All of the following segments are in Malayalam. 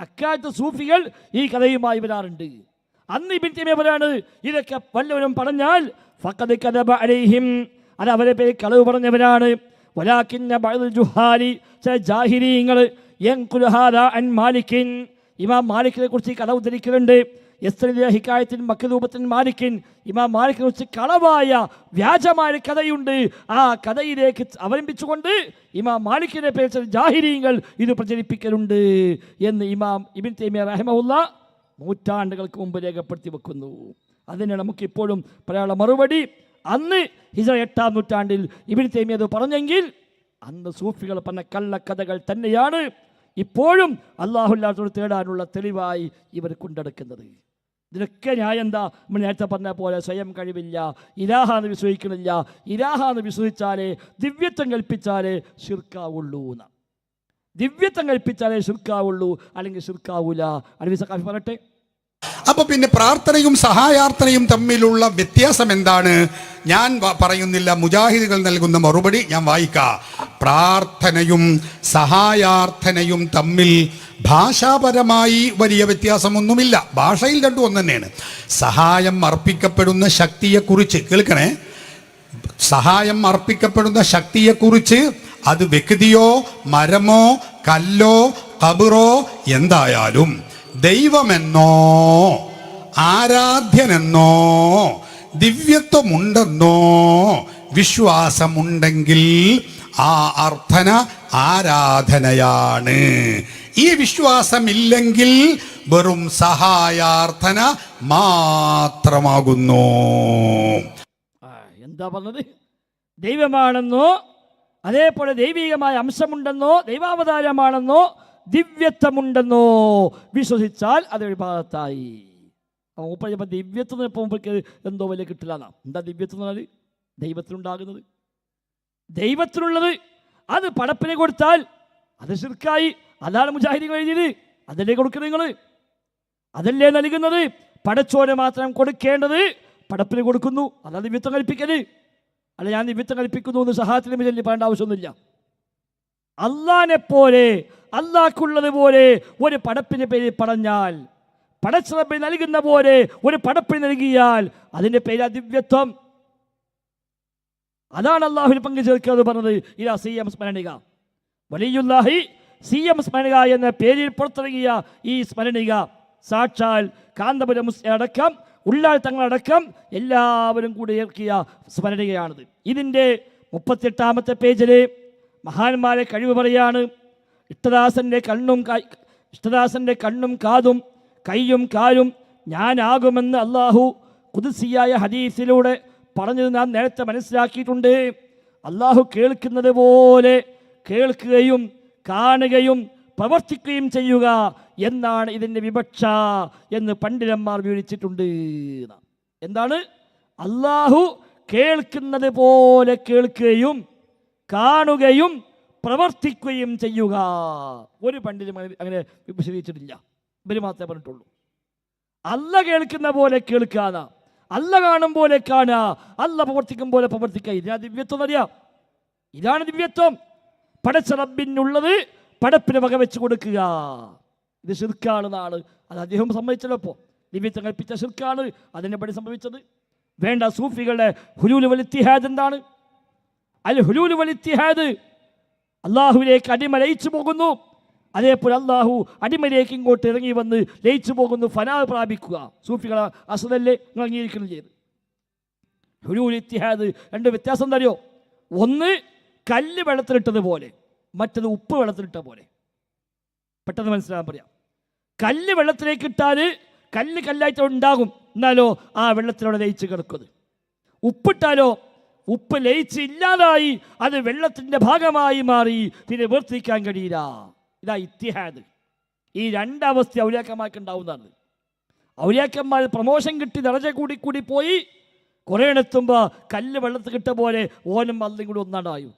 അക്കാലത്ത് സൂഫികൾ ഈ കഥയുമായി വരാറുണ്ട്. അന്ന് ഇബ്നു തൈമിയ്യ പറയാണ്, ഇതൊക്കെ വല്ലവരും പറഞ്ഞാൽ ഫഖദ് കദബ അലൈഹിം, അത് അവരെ പേര് കളവ് പറഞ്ഞവരാണ്. വലാകിന്ന ബഅദുൽ ജുഹാലി, ചില ജാഹിലീങ്ങൾ യൻഖുലു ഹാദാ അൻ മാലിക്കിൻ, ഇമാം മാലിക്കിനെ കുറിച്ച് കഥ ഉദ്ധരിക്കുന്നുണ്ട്. ഹിക്കായത്തിൻ മക്തൂബത്തിൻ മാലിക്കിൻ, ഇമാം മാലിക്കിനെ കുറിച്ച് കളവായ വ്യാജമായ കഥയുണ്ട്. ആ കഥയിലേക്ക് അവലംബിച്ചുകൊണ്ട് ഇമാം മാലിക്കിനെ പേര് ജാഹിലീങ്ങൾ ഇത് പ്രചരിപ്പിക്കലുണ്ട് എന്ന് ഇമാം ഇബ്നു തൈമിയ്യ റഹിമഹുല്ലാഹ് നൂറ്റാണ്ടുകൾക്ക് മുമ്പ് രേഖപ്പെടുത്തി വെക്കുന്നു. അതിന് നമുക്കിപ്പോഴും പറയാനുള്ള മറുപടി, അന്ന് ഹിജ്റ 8-ാം നൂറ്റാണ്ടിൽ ഇബ്നു തൈമിയ്യ അത് പറഞ്ഞെങ്കിൽ അന്ന് സൂഫികൾ പറഞ്ഞ കള്ളക്കഥകൾ തന്നെയാണ് ഇപ്പോഴും അല്ലാഹുവിനോട് തേടാനുള്ള തെളിവായി ഇവർ കൊണ്ടെടുക്കുന്നത്. ഇതിനൊക്കെ ന്യായം എന്താ? നമ്മൾ നേരത്തെ പറഞ്ഞ പോലെ സ്വയം കഴിവില്ല, ഇലാഹാന്ന് വിശ്വസിക്കുന്നില്ല. ഇലാഹാന്ന് വിശ്വസിച്ചാലേ ദിവ്യത്വം കൽപ്പിച്ചാലേ ശിർക്കാവുള്ളൂ എന്ന്. ദിവ്യത്വം കൽപ്പിച്ചാലേ ശിർക്കാവുള്ളൂ, അല്ലെങ്കിൽ ശിർക്കാവൂല. അലവി സഖാഫി പറയട്ടെ. അപ്പൊ പിന്നെ പ്രാർത്ഥനയും സഹായാർത്ഥനയും തമ്മിലുള്ള വ്യത്യാസം എന്താണ്? ഞാൻ പറയുന്നില്ല, മുജാഹിദുകൾ നൽകുന്ന മറുപടി ഞാൻ വായിക്കാം. പ്രാർത്ഥനയും സഹായാർത്ഥനയും തമ്മിൽ ഭാഷാപരമായി വലിയ വ്യത്യാസമൊന്നുമില്ല. ഭാഷയിൽ രണ്ടും ഒന്ന് തന്നെയാണ്. സഹായം അർപ്പിക്കപ്പെടുന്ന ശക്തിയെക്കുറിച്ച് കേൾക്കണേ. സഹായം അർപ്പിക്കപ്പെടുന്ന ശക്തിയെക്കുറിച്ച് അത് വ്യക്തിയോ മരമോ കല്ലോ ഖബറോ എന്തായാലും ദൈവമെന്നോ ആരാധ്യനെന്നോ ദിവ്യത്വമുണ്ടെന്നോ വിശ്വാസമുണ്ടെങ്കിൽ ആ അർത്ഥന ആരാധനയാണ്. ഈ വിശ്വാസമില്ലെങ്കിൽ വെറും സഹായാർത്ഥന മാത്രമാകുന്നു. എന്താ പറഞ്ഞത്? ദൈവമാണെന്നോ അതേപോലെ ദൈവികമായ അംശമുണ്ടെന്നോ ദൈവാവതാരമാണെന്നോ ദിവ്യത്വമുണ്ടെന്നോ വിശ്വസിച്ചാൽ അത് വിഭാഗത്തായി. മൂപ്പ ദിവ്യത്വം മൂപ്പർക്ക് എന്തോ വലിയ കിട്ടില്ല എന്നാ. എന്താ ദിവ്യത്വം എന്ന് പറഞ്ഞാൽ? ദൈവത്തിനുണ്ടാകുന്നത്, ദൈവത്തിനുള്ളത് അത് പടപ്പിനെ കൊടുത്താൽ അത് ശിർക്കായി. അതാണ് മുജാഹിദീൻ എഴുതിയത്. അതല്ലേ കൊടുക്കുന്നത് നിങ്ങൾ? അതല്ലേ നൽകുന്നത്? പടച്ചോനെ മാത്രം കൊടുക്കേണ്ടത് പടപ്പിന് കൊടുക്കുന്നു. അതാണ് ദിവ്യത്വം കൽപ്പിക്കല്. അല്ല ഞാൻ ദിവ്യത്വം കൽപ്പിക്കുന്നു എന്ന് സഹായത്തിന് ചൊല്ലി പറയേണ്ട ആവശ്യമൊന്നുമില്ല. അള്ളാനെ പോലെ അള്ളാഹ്ക്കുള്ളത് പോലെ ഒരു പടപ്പിൻ്റെ പേര് പറഞ്ഞാൽ, പടച്ചറബ് നൽകുന്ന പോലെ ഒരു പടപ്പിന് നൽകിയാൽ അതിൻ്റെ പേര് ദിവ്യത്വം. അതാണ് അള്ളാഹുവിന് പങ്കു ചേർക്കുക പറഞ്ഞത്. ഇതാ സിയം സ്മരണിക, വലിയുല്ലാഹി സിയം സ്മരണിക എന്ന പേരിൽ പുറത്തിറങ്ങിയ ഈ സ്മരണിക സാക്ഷാൽ കാന്തപുരം അടക്കം ഉള്ളാൾ തങ്ങളടക്കം എല്ലാവരും കൂടി ഇറക്കിയ സ്മരണികയാണിത്. ഇതിൻ്റെ 38-ാമത്തെ പേജിൽ മഹാന്മാരെ കഴിവ് പറയാണ്. ഇഷ്ടദാസൻ്റെ കണ്ണും കാതും കൈയും കാലും ഞാനാകുമെന്ന് അള്ളാഹു ഖുദ്സിയായ ഹദീസിലൂടെ പറഞ്ഞത് നാം നേരത്തെ മനസ്സിലാക്കിയിട്ടുണ്ട്. അള്ളാഹു കേൾക്കുന്നത് പോലെ കേൾക്കുകയും കാണുകയും പ്രവർത്തിക്കുകയും ചെയ്യുക എന്നാണ് ഇതിൻ്റെ വിവക്ഷ എന്ന് പണ്ഡിതന്മാർ വിവരിച്ചിട്ടുണ്ട്. എന്താണ്? അള്ളാഹു കേൾക്കുന്നത് പോലെ കേൾക്കുകയും കാണുകയും പ്രവർത്തിക്കുകയും ചെയ്യുക. ഒരു പണ്ഡിതനും അങ്ങനെ വിശദീകരിച്ചിട്ടില്ല. ഇവർ മാത്രമേ പറഞ്ഞിട്ടുള്ളൂ. അല്ല കേൾക്കുന്ന പോലെ കേൾക്കാന, അല്ല കാണും പോലെ കാണുക, അല്ല പ്രവർത്തിക്കും പോലെ പ്രവർത്തിക്കുക. ഇതിനാ ദിവ്യത്വം അറിയാം. ഇതാണ് ദിവ്യത്വം. പടച്ച റബ്ബിനുള്ളത് പടപ്പിന് വക വെച്ച് കൊടുക്കുക. ഇത് ശിർക്കാണെന്നാണ് അത് അദ്ദേഹം സമ്മതിച്ചല്ലോ. ഇപ്പോൾ ദിവ്യത്വം കൽപ്പിച്ച ശിർക്കാണ് അതിനെ പടി സംഭവിച്ചത്. വേണ്ട, സൂഫികളുടെ ഹുലൂൽ വൽ ഇത്തിഹാദ് എന്താണ്? അൽ ഹുലൂൽ വൽ ഇത്തിഹാദ് അള്ളാഹുവിലേക്ക് അടിമ ലയിച്ചു പോകുന്നു. അതേപോലെ അള്ളാഹു അടിമയിലേക്ക് ഇങ്ങോട്ട് ഇറങ്ങി വന്ന് ലയിച്ചു പോകുന്നു, ഫനാ പ്രാപിക്കുക. സൂഫികളെ അസലല്ലേ നിങ്ങൾ അംഗീകരിക്കണം ചെയ്ത്. ഹുലൂൽ ഇത്തിഹാദ് രണ്ട് വ്യത്യാസം എന്താ അറിയോ? ഒന്ന് കല്ല് വെള്ളത്തിലിട്ടതുപോലെ, മറ്റത് ഉപ്പ് വെള്ളത്തിലിട്ട പോലെ. പെട്ടെന്ന് മനസ്സിലാകാൻ പറയാം. കല്ല് വെള്ളത്തിലേക്ക് ഇട്ടാൽ കല്ല് കല്ലായിട്ട് ഉണ്ടാകും, എന്നാലോ ആ വെള്ളത്തിലൂടെ ലയിച്ച് കിടക്കുന്നത്. ഉപ്പിട്ടാലോ ഉപ്പ് ലയിച്ച് ഇല്ലാതായി അത് വെള്ളത്തിൻ്റെ ഭാഗമായി മാറി, പിന്നെ വേർതിരിക്കാൻ കഴിയില്ല. ഇതാ ഇത്തിഹാദ്. ഈ രണ്ടവസ്ഥ ഔലിയാക്കന്മാർക്ക് ഉണ്ടാവുന്നതാണ്. ഔലിയാക്കന്മാർ പ്രമോഷൻ കിട്ടി ദറജ കൂടി പോയി കുറേ എത്തുമ്പോൾ കല്ല് വെള്ളത്തിൽ കിട്ട പോലെ ഓനും അല്ലും കൂടി ഒന്നാണ്ടായും.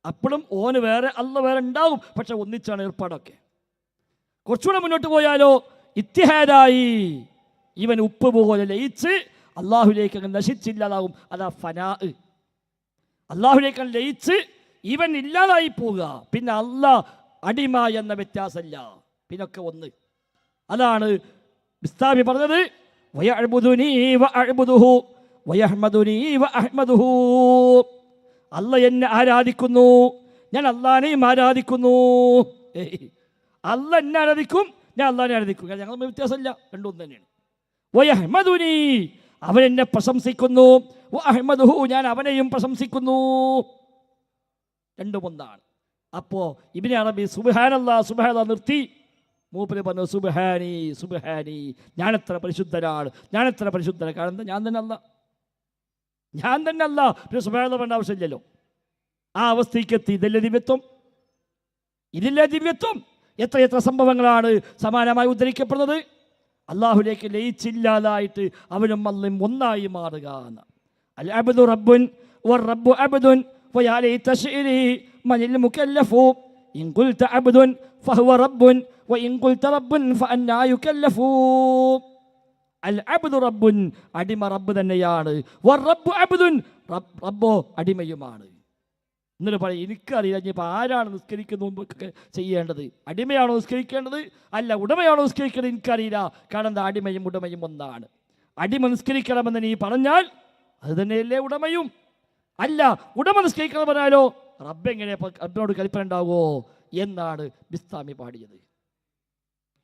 അപ്പോഴും ഓന് വേറെ അല്ല വേറെ ഉണ്ടാവും, പക്ഷെ ഒന്നിച്ചാണ് ഏർപ്പാടൊക്കെ. കുറച്ചുകൂടെ മുന്നോട്ട് പോയാലോ ഇത്തിഹാദായി, ഇവൻ ഉപ്പ് പോലെ ലയിച്ച് അള്ളാഹുലേക്ക് അങ്ങ് നശിച്ചില്ലാതാവും. അതാ ഫനാ. അള്ളാഹുലേക്ക് ലയിച്ച് ഇവൻ ഇല്ലാതായി പോവുക. പിന്നെ അള്ളാഹ് അടിമ എന്ന വ്യത്യാസമില്ല, പിന്നൊക്കെ ഒന്ന്. അതാണ് ബിസ്താമി പറഞ്ഞത്, വയഅ്ബുദുനീ വഅഅ്ബുദുഹു വയഹ്മദുനീ വഅഹ്മദുഹു. അല്ല എന്നെ ആരാധിക്കുന്നു, ഞാൻ അള്ളാനെയും ആരാധിക്കുന്നു. അല്ല എന്നെ ആരാധിക്കും, ഞാൻ അള്ളാനെ ആരാധിക്കും. ഞങ്ങൾ വ്യത്യാസമില്ല, രണ്ടും തന്നെയാണ്. വയഹ്മദുനീ, അവൻ എന്നെ പ്രശംസിക്കുന്നു, വഅഹ്മദുഹു, ഞാൻ അവനെയും പ്രശംസിക്കുന്നു. രണ്ടും ഒന്നാണ്. അപ്പോൾ ഇബ്നു അറബി സുബ്ഹാനല്ലാഹ് സുബ്ഹാനല്ലാഹ് നിർത്തി മൂപ്പര് പറഞ്ഞു സുബ്ഹാനി സുബ്ഹാനി, ഞാനെത്ര പരിശുദ്ധനാണ്, ഞാനെത്ര പരിശുദ്ധനാണ്. കാരണം ഞാൻ തന്നെ അല്ല, ഞാൻ തന്നെ അല്ല. പിന്നെ സുബ്ഹാനല്ലാഹ് പറയേണ്ട ആവശ്യമില്ലല്ലോ. ആ അവസ്ഥയ്ക്ക് എത്തി. ഇതല്ലേ ദിവ്യത്വം, ഇതില്ലേ ദിവ്യത്വം. എത്ര സംഭവങ്ങളാണ് സമാനമായി ഉദ്ധരിക്കപ്പെടുന്നത്. അള്ളാഹുലേക്ക് ലയിച്ചില്ലാതായിട്ട് അവനും അള്ളയും ഒന്നായി മാറുക. അൽ അബ്ദു റബ്ബുൻ വറബ്ബു അബ്ദുൻ വയാ ലൈത ശിഅരി മനിൽ മുകല്ലഫു ഇൻ ഖുൽത അബ്ദുൻ ഫഹുവ റബ്ബുൻ വഇൻ ഖുൽത റബ്ബുൻ ഫഅന്നാ യുകല്ലഫു. അൽ അബ്ദു റബ്ബുൻ, അടിമ റബ്ബ് തന്നെയാണ്. വറബ്ബു അബ്ദുൻ, റബ്ബോ അടിമയുമാണ്. എന്നിട്ട് പറയും എനിക്കറിയില്ല ഇനിയിപ്പോൾ ആരാണ് നിസ്കരിക്കുന്ന മുമ്പൊക്കെ ചെയ്യേണ്ടത്, അടിമയാണോ നിസ്കരിക്കേണ്ടത് അല്ല ഉടമയാണോ നിസ്കരിക്കേണ്ടത് എനിക്കറിയില്ല. കാരണം എന്താ, അടിമയും ഉടമയും ഒന്നാണ്. അടിമ നിസ്കരിക്കണമെന്ന് നീ പറഞ്ഞാൽ അത് തന്നെയല്ലേ ഉടമയും. അല്ല ഉടമ നിസ്കരിക്കണം പറഞ്ഞാലോ റബ്ബ് എങ്ങനെ റബ്ബിനോട് കൽപ്പന ഉണ്ടാവുമോ എന്നാണ് ബിസ്താമി പാടിയത്.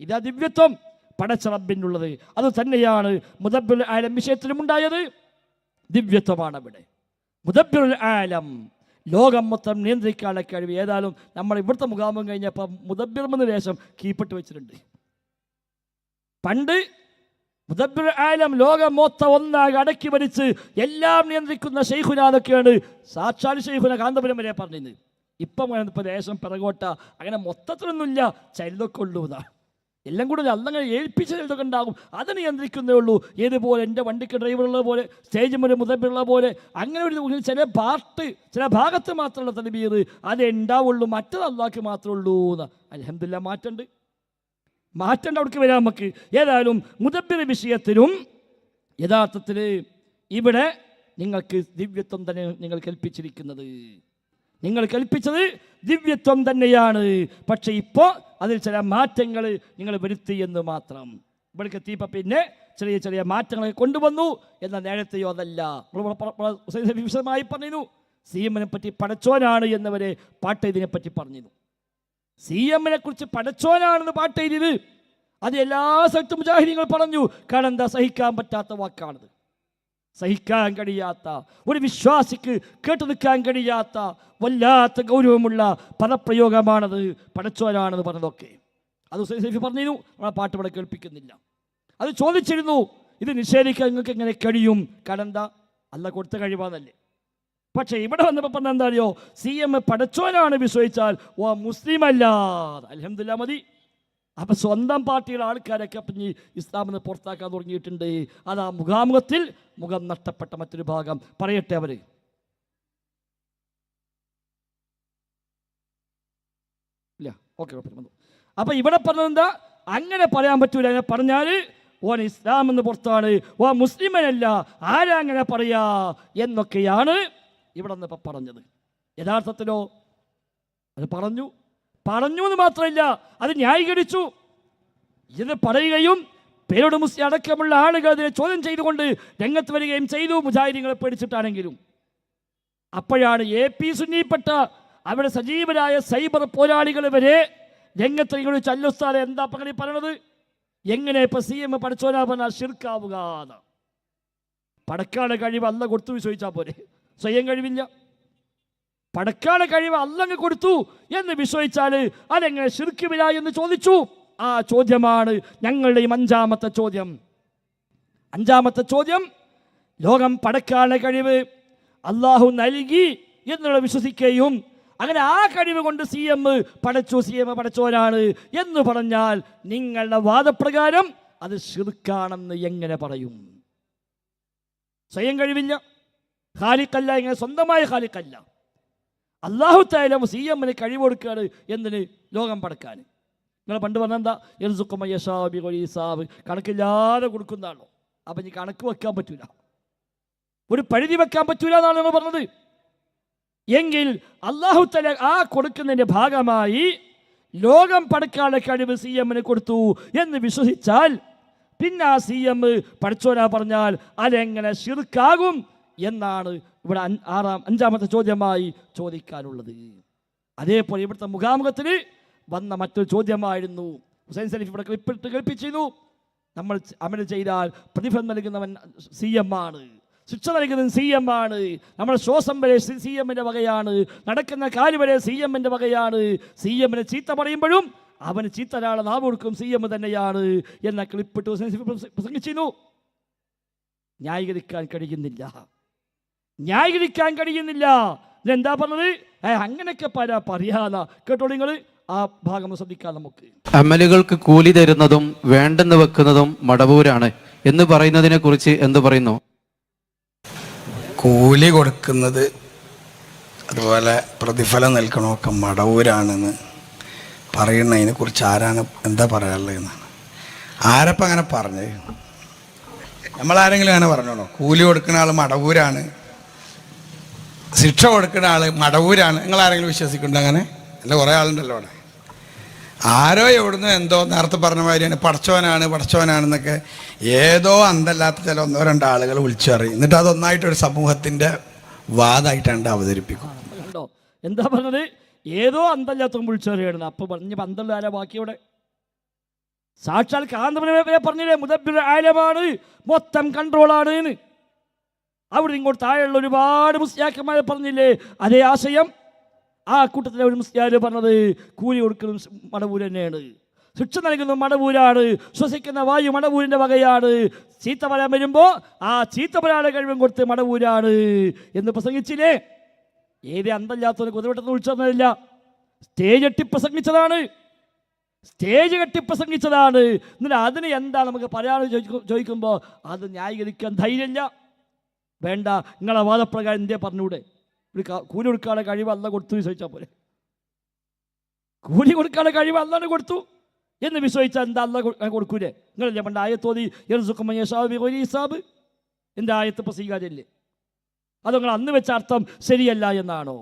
ഇതാ ദിവ്യത്വം പടച്ച റബ്ബിനുള്ളത്. അത് തന്നെയാണ് മുദബ്ബിറുൽ ആലം വിഷയത്തിലും ഉണ്ടായത്. ദിവ്യത്വമാണ് അവിടെ. മുദബ്ബിറുൽ ആലം, ലോകം മൊത്തം നിയന്ത്രിക്കാനുള്ള കഴിവ്. ഏതായാലും നമ്മൾ ഇവിടുത്തെ മുഖാമുഖം കഴിഞ്ഞപ്പോൾ മുദബ്ബിറിന് ശേഷം കീപ്പിട്ട് വെച്ചിട്ടുണ്ട്. പണ്ട് മുദബ്ബിറുൽ ആലം ലോകം മൊത്തം ഒന്നാകെ അടക്കി ഭരിച്ച് എല്ലാം നിയന്ത്രിക്കുന്ന ശൈഖുനാന്നൊക്കെയാണ് സാക്ഷാൽ ശൈഖുന കാന്തപുരം വരെ പറഞ്ഞത്. ഇപ്പം ദേശം പിറകോട്ട അങ്ങനെ മൊത്തത്തിലൊന്നുമില്ല, ചിലതൊക്കെ ഉള്ളൂ. എല്ലാം കൂടെ അല്ലങ്ങനെ ഏൽപ്പിച്ച ചിലതൊക്കെ ഉണ്ടാകും, അത് നിയന്ത്രിക്കുന്നേ ഉള്ളൂ. ഏതുപോലെ എൻ്റെ വണ്ടിക്ക് ഡ്രൈവറുള്ള പോലെ സ്റ്റേജ് മുതൽ മുതലുള്ള പോലെ അങ്ങനെ ഒരു ചില ചില ഭാഗത്ത് മാത്രമുള്ള തദ്ബീർ അതേ ഉണ്ടാവുള്ളൂ, മറ്റത് അള്ളാഹ്ക്ക് മാത്രമേ ഉള്ളൂ. അൽഹംദുലില്ലാഹ് മാറ്റമുണ്ട് അവിടേക്ക് വരാം നമുക്ക്. ഏതായാലും മുദബ്ബിർ വിഷയത്തിലും യഥാർത്ഥത്തിൽ ഇവിടെ നിങ്ങൾക്ക് ദിവ്യത്വം തന്നെ നിങ്ങൾ കൽപ്പിച്ചിരിക്കുന്നത്. നിങ്ങൾ കൽപ്പിച്ചത് ദിവ്യത്വം തന്നെയാണ്. പക്ഷെ ഇപ്പോൾ അതിൽ ചില മാറ്റങ്ങൾ നിങ്ങൾ വരുത്തി എന്ന് മാത്രം. ഇവിടേക്ക് എത്തിയപ്പോൾ പിന്നെ ചെറിയ മാറ്റങ്ങളൊക്കെ കൊണ്ടുവന്നു. എന്നാൽ നേരത്തെയോ അതല്ല. വിശദമായി പറഞ്ഞു. സി എമ്മിനെ പറ്റി പടച്ചോനാണ് എന്നവരെ പാട്ടെഴുതിനെ പറ്റി പറഞ്ഞിരുന്നു. സി എമ്മിനെ കുറിച്ച് പടച്ചോനാണെന്ന് പാട്ടെഴുതിയത് അത് എല്ലാ സ്ഥലത്തും മുജാഹിദീങ്ങൾ പറഞ്ഞു. കാരണം എന്താ, സഹിക്കാൻ പറ്റാത്ത വാക്കാണത്. സഹിക്കാൻ കഴിയാത്ത, ഒരു വിശ്വാസിക്ക് കേട്ടു നിൽക്കാൻ കഴിയാത്ത വല്ലാത്ത ഗൗരവമുള്ള പദപ്രയോഗമാണത്. പടച്ചോനാണെന്ന് പറഞ്ഞതൊക്കെ അത് സൈഫി പറഞ്ഞിരുന്നു. നമ്മളെ പാട്ട് ഇവിടെ കേൾപ്പിക്കുന്നില്ല. അത് ചോദിച്ചിരുന്നു, ഇത് നിഷേധിക്കാൻ നിങ്ങൾക്ക് എങ്ങനെ കഴിയും? കാരണം എന്താ, അല്ല കൊടുത്ത കഴിവാന്നല്ലേ. പക്ഷേ ഇവിടെ വന്നപ്പോൾ പറഞ്ഞ എന്താ അറിയോ, സി എം പടച്ചോനാണ് വിശ്വസിച്ചാൽ ഓ മുസ്ലിം അല്ല. അൽഹംദുലില്ലാഹ് മതി. അപ്പം സ്വന്തം പാർട്ടിയുടെ ആൾക്കാരൊക്കെ അപ്പം ഈ ഇസ്ലാമിൽ നിന്ന് പുറത്താക്കാൻ തുടങ്ങിയിട്ടുണ്ട്. അത് ആ മുഖാമുഖത്തിൽ മുഖം നഷ്ടപ്പെട്ട മറ്റൊരു ഭാഗം പറയട്ടെ അവർ. ഇല്ല, ഓക്കെ വന്നു. അപ്പം ഇവിടെ പറഞ്ഞതെന്താ, അങ്ങനെ പറയാൻ പറ്റൂല. അങ്ങനെ പറഞ്ഞാൽ ഓൻ ഇസ്ലാം എന്ന് പുറത്താണ്, ഓ മുസ്ലിമനല്ല, ആരാ അങ്ങനെ പറയാ എന്നൊക്കെയാണ് ഇവിടെ നിന്ന് ഇപ്പം പറഞ്ഞത്. യഥാർത്ഥത്തിലോ അത് പറഞ്ഞു എന്ന് മാത്രമല്ല, അത് ന്യായീകരിച്ചു. ഇത് പറയുകയും പേരോട് മുസ്ലിം അടക്കമുള്ള ആളുകൾ അതിനെ ചോദ്യം ചെയ്തുകൊണ്ട് രംഗത്ത് വരികയും ചെയ്തു, മുജാഹിദീങ്ങളെ പേടിച്ചിട്ടാണെങ്കിലും. അപ്പോഴാണ് AP സുന്നിപ്പെട്ട അവിടെ സജീവരായ സൈബർ പോരാളികൾ വരെ രംഗത്ത് ഇങ്ങനെ ചല്ലുസ്ഥാനം എന്താ പകടി പറയണത്, എങ്ങനെ ഇപ്പം CM പഠിച്ചോനാ പറഞ്ഞാൽ ഷിർക്കാവുക. പടക്കാളെ കഴിവ് അല്ല കൊടുത്തു വിശ്വസിച്ചാൽ പോരെ, സ്വയം കഴിവില്ല. പടക്കാളെ കഴിവ് അല്ലങ്ങ് കൊടുത്തു എന്ന് വിശ്വസിച്ചാൽ അതെങ്ങനെ ശിർക്കുമില്ല എന്ന് ചോദിച്ചു. ആ ചോദ്യമാണ് ഞങ്ങളുടെയും അഞ്ചാമത്തെ ചോദ്യം. ലോകം പടക്കാളെ കഴിവ് അള്ളാഹു നൽകി എന്നുള്ള വിശ്വസിക്കുകയും അങ്ങനെ ആ കഴിവ് കൊണ്ട് CM പടച്ചോനാണ് എന്ന് പറഞ്ഞാൽ നിങ്ങളുടെ വാദപ്രകാരം അത് ശിർക്കാണെന്ന് എങ്ങനെ പറയും? സ്വയം കഴിവില്ല, ഖാലിഖല്ല, ഇങ്ങനെ സ്വന്തമായ ഖാലിഖല്ല. അല്ലാഹു തആല CMന് കഴിവ് കൊടുക്കുകയാണ് എന്തിന്? ലോകം പടക്കാൻ. നിങ്ങൾ പണ്ട് പറഞ്ഞെന്താ, കണക്കില്ലാതെ കൊടുക്കുന്നതാണോ? അപ്പം ഇനി കണക്ക് വെക്കാൻ പറ്റൂല, ഒരു പരിധി വെക്കാൻ പറ്റൂല എന്നാണ് നിങ്ങൾ പറഞ്ഞത്. എങ്കിൽ അല്ലാഹു തആല ആ കൊടുക്കുന്നതിൻ്റെ ഭാഗമായി ലോകം പടക്കാനുള്ള കഴിവ് സി എമ്മിന് കൊടുത്തു എന്ന് വിശ്വസിച്ചാൽ പിന്നെ ആ സി എം പഠിച്ചോനാ പറഞ്ഞാൽ അതെങ്ങനെ ശിർക്കാകും എന്നാണ് ഇവിടെ അഞ്ചാമത്തെ ചോദ്യമായി ചോദിക്കാനുള്ളത്. അതേപോലെ ഇവിടുത്തെ മുഖാമുഖത്തിൽ വന്ന മറ്റൊരു ചോദ്യമായിരുന്നു, ഹുസൈൻ സലീഫ് ഇവിടെ ക്ലിപ്പിട്ട് കേൾപ്പിച്ചിരുന്നു, നമ്മൾ അമൽ ചെയ്താൽ പ്രതിഫലം നൽകുന്നവൻ സി എം ആണ്, ശിക്ഷ നൽകുന്നത് സി എം ആണ്, നമ്മുടെ ശ്വാസം വരെ സി എമ്മിൻ്റെ വകയാണ്, നടക്കുന്ന കാല് വരെ സി എമ്മിൻ്റെ വകയാണ്, സി എമ്മിനെ ചീത്ത പറയുമ്പോഴും അവന് ചീത്ത ഒരാളെ നാവ് കൊടുക്കും സി എം തന്നെയാണ് എന്ന ക്ലിപ്പിട്ട് പ്രസംഗിച്ചിരുന്നു. ന്യായീകരിക്കാൻ കഴിയുന്നില്ല. ഇതെന്താ പറഞ്ഞത്? അങ്ങനെയൊക്കെ പറയാതെ കേട്ടോ നിങ്ങൾ. ആ ഭാഗം ശ്രദ്ധിക്കാം. നമുക്ക് അമലുകൾക്ക് കൂലി തരുന്നതും വേണ്ടെന്ന് വെക്കുന്നതും മടവൂരാണ് എന്ന് പറയുന്നതിനെ കുറിച്ച് എന്ത് പറയുന്നു? കൂലി കൊടുക്കുന്നത് അതുപോലെ പ്രതിഫലം നൽകണമൊക്കെ മടവൂരാണെന്ന് പറയുന്നതിനെ കുറിച്ച് ആരാണ് എന്താ പറയാനുള്ളതെന്നാണ്. ആരപ്പം അങ്ങനെ പറഞ്ഞത്? നമ്മളാരെങ്കിലും അങ്ങനെ പറഞ്ഞോളൂ? കൂലി കൊടുക്കുന്ന ആൾ മടവൂരാണ്, ശിക്ഷ കൊടുക്കുന്ന ആൾ മടവൂരാണ്, നിങ്ങളാരെങ്കിലും വിശ്വസിക്കുന്നുണ്ട് അങ്ങനെ? അല്ല, കുറേ ആളുണ്ടല്ലോ അവിടെ. ആരോ എവിടുന്ന് എന്തോ നേരത്തെ പറഞ്ഞ മാതിരിയാണ് പടച്ചോനാണെന്നൊക്കെ ഏതോ അന്തല്ലാത്ത ചില ഒന്നോ രണ്ടോ ആളുകൾ വിളിച്ചു പറയും. എന്നിട്ട് അതൊന്നായിട്ടൊരു സമൂഹത്തിൻ്റെ വാദമായിട്ടാണ് അവതരിപ്പിക്കും. കണ്ടോ എന്താ പറഞ്ഞത്? ഏതോ അന്തല്ലാത്ത വിളിച്ചറിയാണ്. അപ്പൊ പറഞ്ഞ പന്തല്ല ആരാ ബാക്കിയോടെ? സാക്ഷാൽ കാന്തപുരം പറഞ്ഞില്ലേ, മുദബ്ബിർ ആലമാണ്, മൊത്തം കൺട്രോളാണ് എന്ന്. അവിടെ ഇങ്ങോട്ട് താഴെയുള്ള ഒരുപാട് മുസ്ലിയാക്കന്മാരെ പറഞ്ഞില്ലേ അതേ ആശയം? ആ കൂട്ടത്തിലെ ഒരു മുസ്ലിയാർ പറഞ്ഞത് കൂലി കൊടുക്കുന്നത് മടവൂർ തന്നെയാണ്, ശിക്ഷ നൽകുന്നത് മടവൂരാണ്, ശ്വസിക്കുന്ന വായു മടവൂരിൻ്റെ വകയാണ്, ചീത്ത പറയാൻ വരുമ്പോൾ ആ ചീത്ത പറയാനുള്ള കഴിവും കൊടുത്ത് മടവൂരാണ് എന്ന് പ്രസംഗിച്ചില്ലേ? ഏത് അന്തല്ലാത്തവന് കുതിരവട്ടത്ത് വിളിച്ചൊന്നുമില്ല, സ്റ്റേജ് കെട്ടി പ്രസംഗിച്ചതാണ്. എന്നിട്ട് അതിന് എന്താ നമുക്ക് പറയാമെന്ന് ചോദിക്കുമ്പോൾ അത് ന്യായീകരിക്കാൻ ധൈര്യമില്ല. വേണ്ട, നിങ്ങളെ വാദപ്രകാരം എന്തേ പറഞ്ഞൂടെ? കൂലി കൊടുക്കാനുള്ള കഴിവ് അല്ല കൊടുത്തു വിശ്വസിച്ചാൽ പോലെ. കൂലി കൊടുക്കാനുള്ള കഴിവ് അല്ലാണ്ട് കൊടുത്തു എന്ന് വിശ്വസിച്ചാൽ എന്താ അല്ല കൊടുക്കൂലേ? നിങ്ങളല്ലേ പണ്ട് ആയത്തോതി ഹിസാബ് എൻ്റെ ആയത്ത് ഇപ്പോൾ സ്വീകാര്യമില്ലേ? അത് നിങ്ങൾ അന്ന് വെച്ച അർത്ഥം ശരിയല്ല എന്നാണോ?